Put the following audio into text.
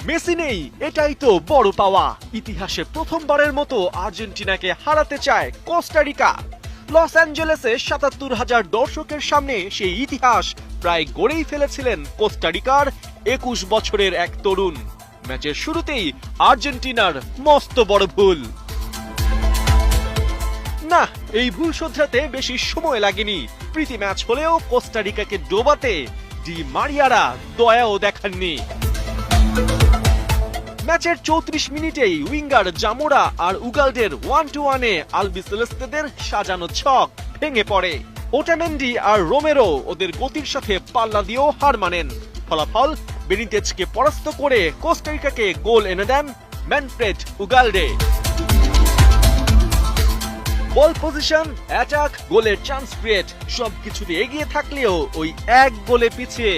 Messi নেই, এটাই তো বড় পাওয়া। ইতিহাসে প্রথমবারের মতো আর্জেন্টিনাকে হারাতে চায় কোস্টারিকা। লস অ্যাঞ্জেলেসে ৭৭,০০০ দর্শকের সামনে সেই ইতিহাস প্রায় গড়েই ফেলেছিলেন কোস্টারিকার ২১ বছরের এক তরুণ। ম্যাচের শুরুতেই আর্জেন্টিনার মস্ত বড় ভুল। না, এই ভুল শোধরাতে বেশি সময় লাগেনি। প্রীতি ম্যাচ হলেও কোস্টারিকাকে ডোবাতে ডি মারিয়ারা দয়াও দেখাননি। ম্যাচের ৩৪ মিনিটেই উইঙ্গার জামোরা আর উগালদের 1-1-এ আলবিসেলেস্তেদের সাজানো ছক ভেঙে পড়ে। ওটামেন্ডি আর রোমেরো ওদের গতির সাথে পাল্লা দিয়েও হার মানেন। ফলাফল, বেনিতেজকে পরাস্ত করে কোস্টারিকাকে গোল এনে দেন ম্যানফ্রেড উগালডে। বল পজিশন, অ্যাটাক, গোলের চান্স ক্রিয়েট সবকিছুতে এগিয়ে থাকলেও ওই এক গোলে পিছিয়ে